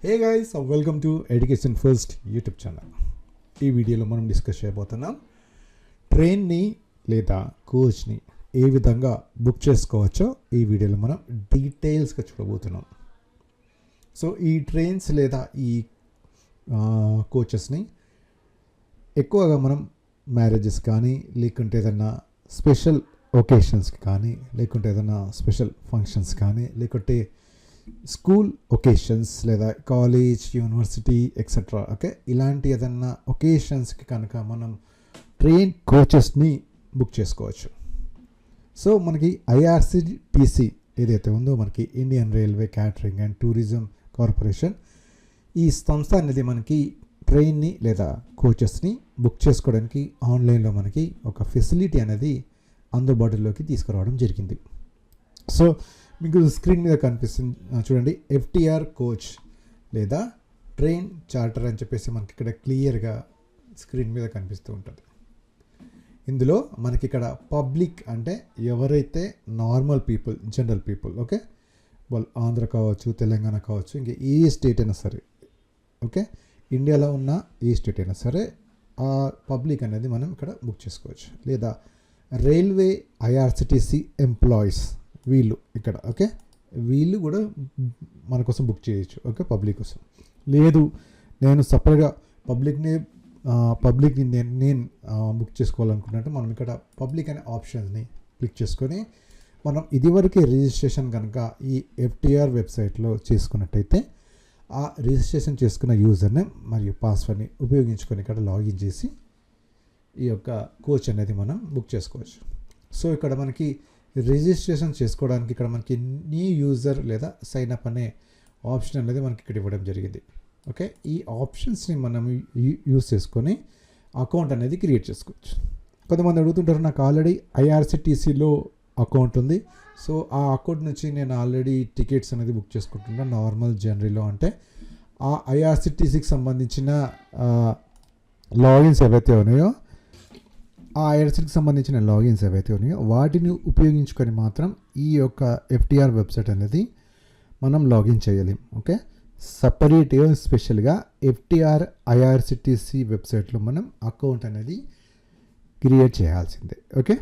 Hey guys, welcome to education first YouTube channel. ఈ వీడియోలో మనం డిస్కస్ చేయబోతున్నాం ట్రైన్ని లేదా కోచ్ని ఏ విధంగా బుక్ చేసుకోవచ్చో ఈ వీడియోలో మనం డీటెయిల్స్గా చూడబోతున్నాం. సో ఈ ట్రైన్స్ లేదా ఈ కోచెస్ని ఎక్కువగా మనం మ్యారేజెస్ కానీ, లేకుంటే ఏదైనా స్పెషల్ ఒకేషన్స్కి కానీ, లేకుంటే ఏదైనా స్పెషల్ ఫంక్షన్స్ కానీ, లేకుంటే స్కూల్ ఒకేషన్స్ లేదా కాలేజ్, యూనివర్సిటీ ఎక్సెట్రా, ఓకే, ఇలాంటి ఏదన్నా ఒకేషన్స్కి కనుక మనం ట్రైన్ కోచెస్ని బుక్ చేసుకోవచ్చు. సో మనకి ఐఆర్సిటిసి ఏదైతే ఉందో, మనకి Indian railway catering and tourism corporation, ఈ సంస్థ అనేది మనకి ట్రైన్ని లేదా కోచెస్ని బుక్ చేసుకోవడానికి ఆన్లైన్లో మనకి ఒక ఫెసిలిటీ అనేది అందుబాటులోకి తీసుకురావడం జరిగింది. సో మీకు స్క్రీన్ మీద కనిపిస్తుంది చూడండి, ఎఫ్టీఆర్ కోచ్ లేదా ట్రైన్ చార్టర్ అని చెప్పేసి మనకి ఇక్కడ క్లియర్గా స్క్రీన్ మీద కనిపిస్తూ ఉంటుంది. ఇందులో మనకి ఇక్కడ పబ్లిక్ అంటే ఎవరైతే normal people, general people, okay, వాళ్ళు ఆంధ్ర కావచ్చు, తెలంగాణ కావచ్చు, ఇంకా ఏ స్టేట్ అయినా సరే, ఓకే, ఇండియాలో ఉన్న ఏ స్టేట్ అయినా సరే ఆ పబ్లిక్ అనేది మనం ఇక్కడ బుక్ చేసుకోవచ్చు. లేదా రైల్వే ఐఆర్సిటిసి ఎంప్లాయీస్, వీళ్ళు ఇక్కడ, ఓకే, వీళ్ళు కూడా మన కోసం బుక్ చేయొచ్చు, ఓకే, పబ్లిక్ కోసం. లేదు నేను సపరేట్గా పబ్లిక్ని నేను బుక్ చేసుకోవాలనుకున్నట్టు మనం ఇక్కడ పబ్లిక్ అనే ఆప్షన్స్ని క్లిక్ చేసుకొని మనం ఇదివరకే రిజిస్ట్రేషన్ కనుక ఈ ఎఫ్టీఆర్ వెబ్సైట్లో చేసుకున్నట్టయితే ఆ రిజిస్ట్రేషన్ చేసుకున్న యూజర్ని మరియు పాస్వర్డ్ని ఉపయోగించుకొని ఇక్కడ లాగిన్ చేసి ఈ యొక్క కోచ్ అనేది మనం బుక్ చేసుకోవచ్చు. సో ఇక్కడ మనకి రిజిస్ట్రేషన్ చేసుకోవడానికి ఇక్కడ మనకి న్యూ యూజర్ లేదా సైన్ అప్ అనే ఆప్షన్ అనేది మనకి ఇక్కడ ఇవ్వడం జరిగింది. ఓకే, ఈ ఆప్షన్స్ని మనం యూజ్ చేసుకొని అకౌంట్ అనేది క్రియేట్ చేసుకోవచ్చు. కొంతమంది అడుగుతుంటారు, నాకు ఆల్రెడీ ఐఆర్సిటీసీలో అకౌంట్ ఉంది, సో ఆ అకౌంట్ నుంచి నేను ఆల్రెడీ టికెట్స్ అనేది బుక్ చేసుకుంటున్నాను నార్మల్ జనరీలో. అంటే ఆ ఐఆర్సిటీసీకి సంబంధించిన లాగిన్స్ ఏవైతే ఉన్నాయో, ఆ ఐఆర్సిటీకి సంబంధించిన లాగిన్స్ ఏవైతే ఉన్నాయో వాటిని ఉపయోగించుకొని మాత్రం ఈ యొక్క ఎఫ్టీఆర్ వెబ్సైట్ అనేది మనం లాగిన్ చేయలేం. ఓకే, సపరేట్గా స్పెషల్గా ఎఫ్టీఆర్ ఐఆర్సిటీసీ వెబ్సైట్లో మనం అకౌంట్ అనేది క్రియేట్ చేయాల్సిందే. ఓకే,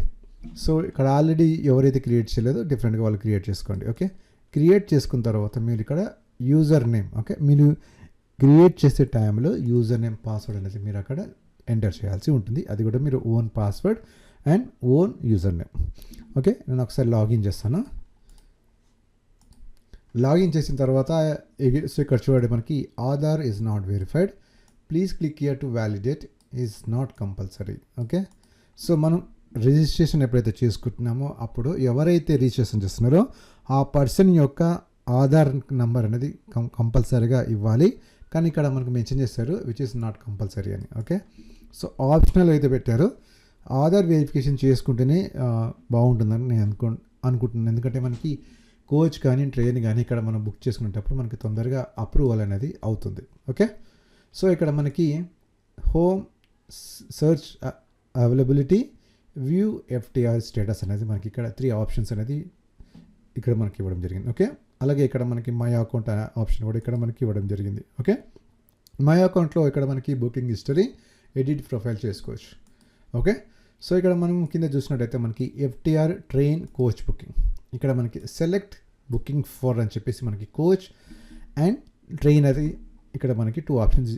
సో ఇక్కడ ఆల్రెడీ ఎవరైతే క్రియేట్ చేయలేదో డిఫరెంట్గా వాళ్ళు క్రియేట్ చేసుకోండి. ఓకే, క్రియేట్ చేసుకున్న తర్వాత మీరు ఇక్కడ యూజర్ నేమ్, ఓకే, మీరు క్రియేట్ చేసే టైంలో యూజర్ నేమ్, పాస్వర్డ్ అనేది మీరు అక్కడ ఎంటర్ చేయాల్సి ఉంటుంది. అది కూడా మీరు own password and own user name. Okay, నేను ఒకసారి లాగిన్ చేస్తాను. లాగిన్ చేసిన తర్వాత సో ఇక్కడ చూడండి, మనకి Aadhaar is not verified, please click here to validate, is not compulsory. Okay, so మనం రిజిస్ట్రేషన్ ఎప్పుడైతే చేసుకుంటున్నామో అప్పుడు ఎవరైతే రిజిస్ట్రేషన్ చేస్తున్నారో ఆ పర్సన్ యొక్క ఆధార్ నెంబర్ అనేది కంపల్సరీగా ఇవ్వాలి. కానీ ఇక్కడ మనకు మెన్షన్ చేస్తారు విచ్ ఈస్ నాట్ కంపల్సరీ అని. ఓకే, సో ఆప్షనల్ అయితే పెట్టారు. ఆధార్ వెరిఫికేషన్ చేసుకుంటేనే బాగుంటుందని నేను అనుకుంటున్నాను. ఎందుకంటే మనకి కోచ్ కానీ ట్రైన్ కానీ ఇక్కడ మనం బుక్ చేసుకునేటప్పుడు మనకి తొందరగా అప్రూవల్ అనేది అవుతుంది. ఓకే, సో ఇక్కడ మనకి home search availability, view FTR status అనేది మనకి ఇక్కడ 3 ఆప్షన్స్ అనేది ఇక్కడ మనకి ఇవ్వడం జరిగింది. ఓకే, అలాగే ఇక్కడ మనకి మై అకౌంట్ ఆప్షన్ కూడా ఇక్కడ మనకి ఇవ్వడం జరిగింది. ఓకే, మై అకౌంట్లో ఇక్కడ మనకి బుకింగ్ హిస్టరీ, ఎడిట్ ప్రొఫైల్ చేసుకోవచ్చు. ఓకే, సో ఇక్కడ మనం కింద చూసినట్టయితే మనకి ఎఫ్టీఆర్ ట్రైన్ కోచ్ బుకింగ్, ఇక్కడ మనకి సెలెక్ట్ బుకింగ్ ఫర్ అని చెప్పేసి మనకి కోచ్ అండ్ ట్రైన్ అది ఇక్కడ మనకి 2 ఆప్షన్స్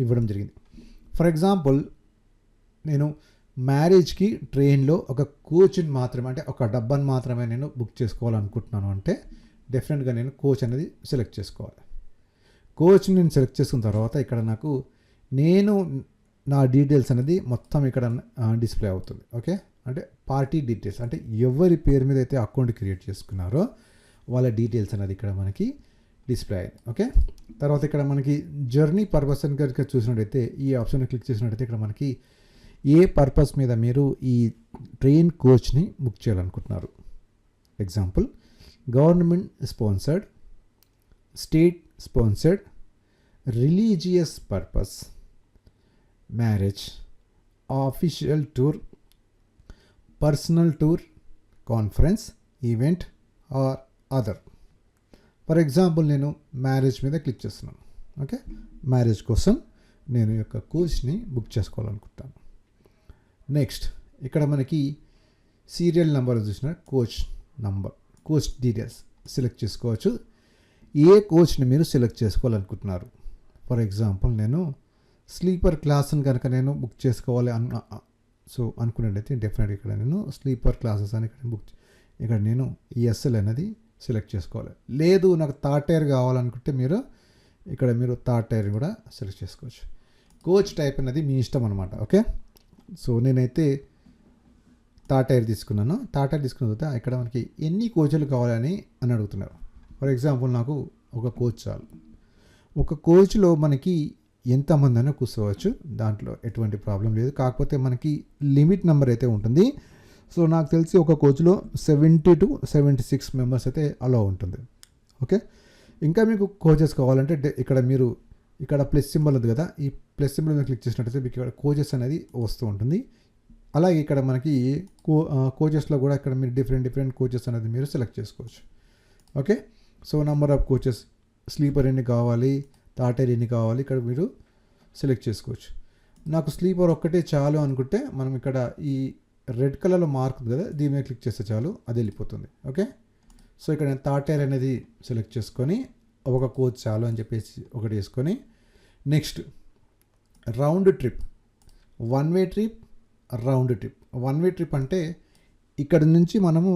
ఇవ్వడం జరిగింది. ఫర్ ఎగ్జాంపుల్ నేను మ్యారేజ్కి ట్రైన్లో ఒక కోచ్ని మాత్రమే, అంటే ఒక డబ్బాని మాత్రమే నేను బుక్ చేసుకోవాలనుకుంటున్నాను అంటే డెఫినెట్గా నేను కోచ్ అనేది సెలెక్ట్ చేసుకోవాలి. కోచ్ నేను సెలెక్ట్ చేసుకున్న తర్వాత ఇక్కడ నాకు నా డీటెయిల్స్ అనేది మొత్తం ఇక్కడ డిస్ప్లే అవుతుంది. ఓకే, అంటే పార్టీ డీటెయిల్స్, అంటే ఎవరి పేరు మీద అయితే అకౌంట్ క్రియేట్ చేసుకున్నారో వాళ్ళ డీటెయిల్స్ అనేది ఇక్కడ మనకి డిస్ప్లే అయింది. ఓకే, తర్వాత ఇక్కడ మనకి జర్నీ పర్పస్ అని కనుక చూసినట్టయితే ఈ ఆప్షన్ క్లిక్ చేసినట్టయితే ఇక్కడ మనకి ఏ పర్పస్ మీద మీరు ఈ ట్రైన్ కోచ్ని బుక్ చేయాలనుకుంటున్నారు. Example, government sponsored, state sponsored, religious purpose, marriage, official tour, personal tour, conference, event are other. For example నేను మ్యారేజ్ మీద క్లిక్ చేస్తున్నాను. ఓకే, మ్యారేజ్ కోసం నేను ఈ యొక్క కోచ్ని బుక్ చేసుకోవాలనుకుంటాను. నెక్స్ట్ ఇక్కడ మనకి సీరియల్ నెంబర్ చూసిన coach number, coach details select చేసుకోవచ్చు. ఏ కోచ్ని మీరు సెలెక్ట్ చేసుకోవాలనుకుంటున్నారు. ఫర్ ఎగ్జాంపుల్ నేను స్లీపర్ క్లాస్ని కనుక నేను బుక్ చేసుకోవాలి అనుకున్నట్టయితే డెఫినెట్గా ఇక్కడ నేను స్లీపర్ క్లాసెస్ అని ఇక్కడ నేను ESL అనేది సెలెక్ట్ చేసుకోవాలి. లేదు నాకు థర్డ్ టైర్ కావాలనుకుంటే మీరు థర్డ్ టైర్ కూడా సెలెక్ట్ చేసుకోవచ్చు. కోచ్ టైప్ అనేది మీ ఇష్టం అనమాట. ఓకే, సో నేనైతే థర్డ్ టైర్ తీసుకున్నాను. థర్డ్ టైర్ తీసుకున్న తర్వాత ఇక్కడ మనకి ఎన్ని కోచ్లు కావాలని అడుగుతున్నారు. ఫర్ ఎగ్జాంపుల్ నాకు ఒక కోచ్ చాలు. ఒక కోచ్లో మనకి ఎంతమంది అయినా కూర్చోవచ్చు, దాంట్లో ఎటువంటి ప్రాబ్లం లేదు. కాకపోతే మనకి లిమిట్ నెంబర్ అయితే ఉంటుంది. సో నాకు తెలిసి ఒక కోచ్లో 70 to 76 మెంబర్స్ అయితే అలా ఉంటుంది. ఓకే, ఇంకా మీకు కోచెస్ కావాలంటే ఇక్కడ ప్లస్ సింబల్ ఉంది కదా, ఈ ప్లస్ సింబల్ మీద క్లిక్ చేసినట్టయితే మీకు ఇక్కడ కోచెస్ అనేది వస్తూ ఉంటుంది. అలాగే ఇక్కడ మనకి కోచెస్లో కూడా ఇక్కడ మీరు డిఫరెంట్ కోచెస్ అనేది మీరు సెలెక్ట్ చేసుకోవచ్చు. Okay, so number of coaches, sleeper ఎన్ని కావాలి, థర్డ్ టైర్ ఎన్ని కావాలి ఇక్కడ మీరు సెలెక్ట్ చేసుకోవచ్చు. నాకు స్లీపర్ ఒక్కటే చాలు అనుకుంటే మనం ఇక్కడ ఈ రెడ్ కలర్లో మార్క్ ఉంది కదా, దీని మీద క్లిక్ చేస్తే చాలు, అది వెళ్ళిపోతుంది. ఓకే, సో ఇక్కడ నేను థర్డ్ టైర్ అనేది సెలెక్ట్ చేసుకొని ఒక కోచ్ చాలు అని చెప్పేసి ఒకటి వేసుకొని next round trip, one way trip, round trip. One way trip అంటే ఇక్కడ నుంచి మనము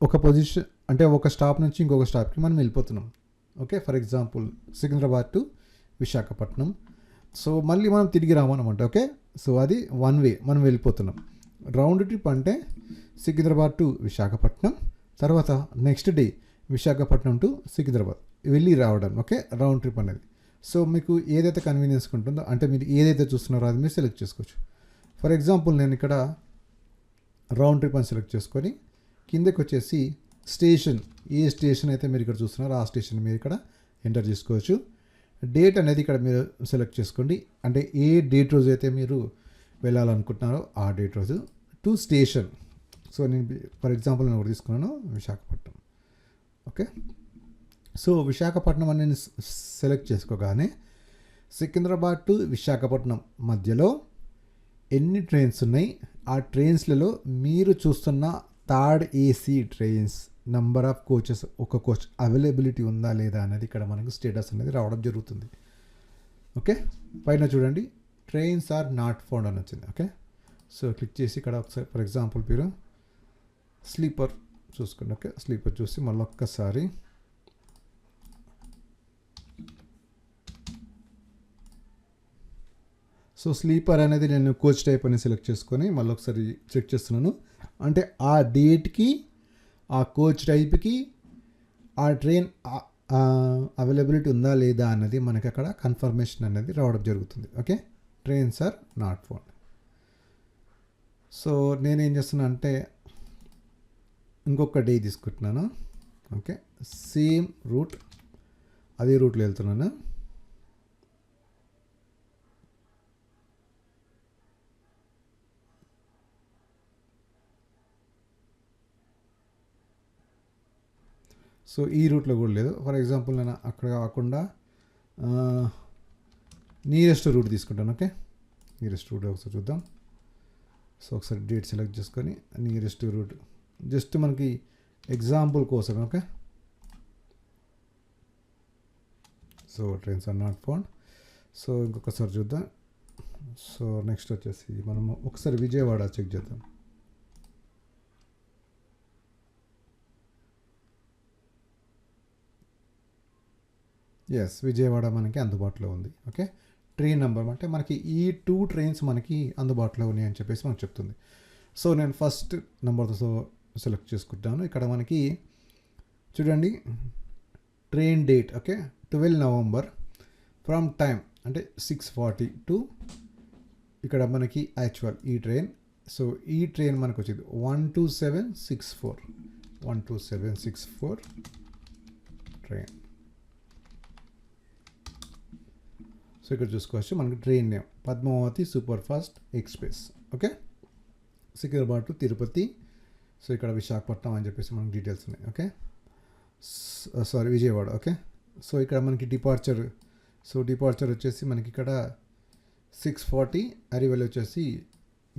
ఒక పొజిషన్ అంటే ఒక స్టాప్ నుంచి ఇంకొక స్టాప్కి మనం వెళ్ళిపోతున్నాం. Okay, for example Secunderabad to Visakhapatnam. So మళ్ళీ మనం తిరిగి రామన్నమాట. ఓకే, సో అది వన్ వే మనం వెళ్ళిపోతున్నాం. రౌండ్ ట్రిప్ అంటే సికింద్రాబాద్ టు విశాఖపట్నం, తర్వాత next day Visakhapatnam to Secunderabad వెళ్ళి రావడం. ఓకే, రౌండ్ ట్రిప్ అనేది. సో మీకు ఏదైతే కన్వీనియన్స్గా ఉంటుందో, అంటే మీరు ఏదైతే చూస్తున్నారో అది మీరు సెలెక్ట్ చేసుకోవచ్చు. ఫర్ ఎగ్జాంపుల్ నేను ఇక్కడ రౌండ్ ట్రిప్ అని సెలెక్ట్ చేసుకొని కిందకి వచ్చేసి స్టేషన్, ఏ స్టేషన్ అయితే మీరు ఇక్కడ చూస్తున్నారో ఆ స్టేషన్ మీరు ఇక్కడ ఎంటర్ చేసుకోవచ్చు. డేట్ అనేది ఇక్కడ మీరు సెలెక్ట్ చేసుకోండి, అంటే ఏ డేట్ రోజు అయితే మీరు వెళ్ళాలనుకుంటున్నారో ఆ డేట్ రోజు. టు స్టేషన్, సో నేను ఫర్ ఎగ్జాంపుల్ నేను ఒకటి తీసుకున్నాను విశాఖపట్నం. ఓకే, సో విశాఖపట్నం అని నేను సెలెక్ట్ చేసుకోగానే సికింద్రాబాద్ టు విశాఖపట్నం మధ్యలో ఎన్ని ట్రైన్స్ ఉన్నాయి, ఆ ట్రైన్స్లలో మీరు చూస్తున్న third AC trains number of coaches, ఒక కోచ్ అవైలబిలిటీ ఉందా లేదా అనేది ఇక్కడ మనకు స్టేటస్ అనేది రావడం జరుగుతుంది. ఓకే, పైన చూడండి ట్రైన్స్ ఆర్ నాట్ ఫౌండ్ అని వచ్చింది. ఓకే, సో క్లిక్ చేసి ఇక్కడ ఒకసారి ఫర్ ఎగ్జాంపుల్ మీరు స్లీపర్ చూసుకోండి. ఓకే, స్లీపర్ చూసి మళ్ళీ ఒక్కసారి సో స్లీపర్ అనేది నేను కోచ్ టైప్ అని సెలెక్ట్ చేసుకొని మళ్ళీ ఒకసారి చెక్ చేస్తున్నాను. అంటే ఆ డేట్కి, ఆ కోచ్ టైప్కి, ఆ ట్రైన్ అవైలబిలిటీ ఉందా లేదా అన్నది మనకి అక్కడ కన్ఫర్మేషన్ అనేది రావడం జరుగుతుంది. Okay, trains are not found. So నేనేం చేస్తున్నా అంటే ఇంకొక డే తీసుకుంటున్నాను. ఓకే, సేమ్ రూట్, అదే రూట్లో వెళ్తున్నాను. సో ఈ రూట్లో కూడా లేదు. ఫర్ ఎగ్జాంపుల్ నేను అక్కడ కాకుండా నియరెస్ట్ రూట్ తీసుకుంటాను. ఓకే, నియరెస్ట్ రూట్ ఒకసారి చూద్దాం. సో ఒకసారి డేట్ సెలెక్ట్ చేసుకొని నియరెస్ట్ రూట్ జస్ట్ మనకి ఎగ్జాంపుల్ కోసం. Okay, so trains are not found. So ఇంకొకసారి చూద్దాం. సో నెక్స్ట్ వచ్చేసి మనము ఒకసారి విజయవాడ చెక్ చేద్దాం. ఎస్, విజయవాడ మనకి అందుబాటులో ఉంది. ఓకే, ట్రైన్ నెంబర్ అంటే మనకి ఈ 2 ట్రైన్స్ మనకి అందుబాటులో ఉన్నాయి అని చెప్పేసి మనకు చెప్తుంది. సో నేను ఫస్ట్ నెంబర్తో సెలెక్ట్ చేసుకుంటాను. ఇక్కడ మనకి చూడండి train date. Okay, 12 November from time అంటే 6:40 టు ఇక్కడ మనకి యాక్చువల్ ఈ ట్రైన్. సో ఈ ట్రైన్ మనకు వచ్చేది 12764 ట్రైన్. సో ఇక్కడ చూసుకోవచ్చు మనకి train name Padmavati super fast express. Okay, Secunderabad to Tirupati. So ఇక్కడ విశాఖపట్నం అని చెప్పేసి మనకి డీటెయిల్స్ ఉన్నాయి. Okay, sorry Vijayawada. Okay, so ఇక్కడ మనకి డిపార్చర్ సో డిపార్చర్ వచ్చేసి మనకి ఇక్కడ 6:40, అరైవల్ వచ్చేసి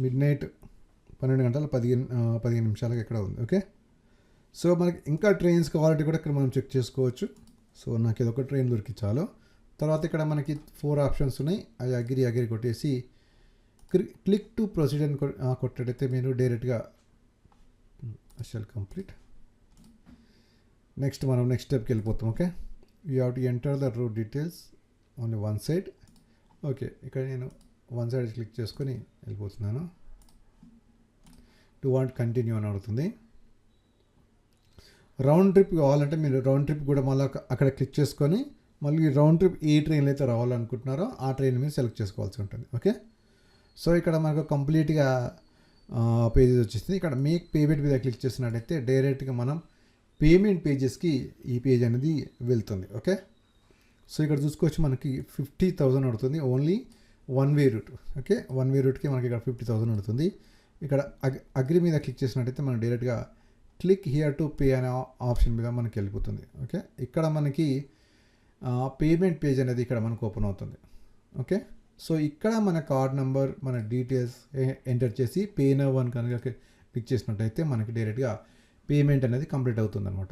మిడ్నైట్ 12:15 నిమిషాలకి ఇక్కడ ఉంది. ఓకే, సో మనకి ఇంకా ట్రైన్స్ కావాలంటే కూడా ఇక్కడ మనం చెక్ చేసుకోవచ్చు. సో నాకు ఇది ఒక ట్రైన్ దొరికి చాలు. తర్వాత ఇక్కడ మనకి 4 ఆప్షన్స్ ఉన్నాయి. అది అగ్రి కొట్టేసి క్లిక్ టు ప్రొసీడ్ అని కొట్టేటైతే మీరు డైరెక్ట్గా షెల్ కంప్లీట్. మనం నెక్స్ట్ స్టెప్కి వెళ్ళిపోతాం. Okay, you have to enter the route details only one side. Okay, ఇక్కడ నేను వన్ సైడ్ క్లిక్ చేసుకొని వెళ్ళిపోతున్నాను. టు వాంట్ కంటిన్యూ అని అడుగుతుంది. రౌండ్ ట్రిప్ కావాలంటే మీరు రౌండ్ ట్రిప్ కూడా మళ్ళీ అక్కడ క్లిక్ చేసుకొని మళ్ళీ రౌండ్ ట్రిప్ ఏ ట్రైన్లో అయితే రావాలనుకుంటున్నారో ఆ ట్రైన్ మీరు సెలెక్ట్ చేసుకోవాల్సి ఉంటుంది. ఓకే, సో ఇక్కడ మనకు కంప్లీట్గా పేజెస్ వచ్చేసింది. ఇక్కడ మేక్ పేమెంట్ మీద క్లిక్ చేసినట్టయితే డైరెక్ట్గా మనం పేమెంట్ పేజెస్కి ఈ పేజ్ అనేది వెళ్తుంది. ఓకే, సో ఇక్కడ చూసుకోవచ్చు మనకి 50,000 అవుతుంది only one way route. Okay, one way రూట్కి మనకి ఇక్కడ 50,000 అవుతుంది. ఇక్కడ అగ్రి మీద క్లిక్ చేసినట్టయితే మనం డైరెక్ట్గా క్లిక్ హియర్ టు పే అనే ఆప్షన్ మీద మనకి వెళ్ళిపోతుంది. ఓకే, ఇక్కడ మనకి పేమెంట్ పేజ్ అనేది ఇక్కడ మనకు ఓపెన్ అవుతుంది. ఓకే, సో ఇక్కడ మన కార్డ్ నెంబర్, మన డీటెయిల్స్ ఎంటర్ చేసి పే నౌ అని కనుక క్లిక్ చేసినట్టయితే మనకి డైరెక్ట్గా పేమెంట్ అనేది కంప్లీట్ అవుతుంది అనమాట.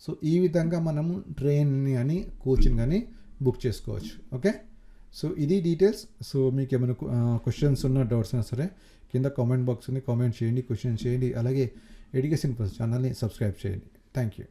సో ఈ విధంగా మనము ట్రైన్ని కానీ కోచింగ్ కానీ బుక్ చేసుకోవచ్చు. ఓకే, సో ఇది డీటెయిల్స్. సో మీకు ఏమైనా క్వశ్చన్స్ ఉన్నా, డౌట్స్ ఉన్నా సరే కింద కామెంట్ బాక్స్ ఉంది, కామెంట్ చేయండి, క్వశ్చన్ చేయండి. అలాగే ఎడ్యుకేషన్ ప్లస్ ఛానల్ని సబ్స్క్రైబ్ చేయండి. Thank you.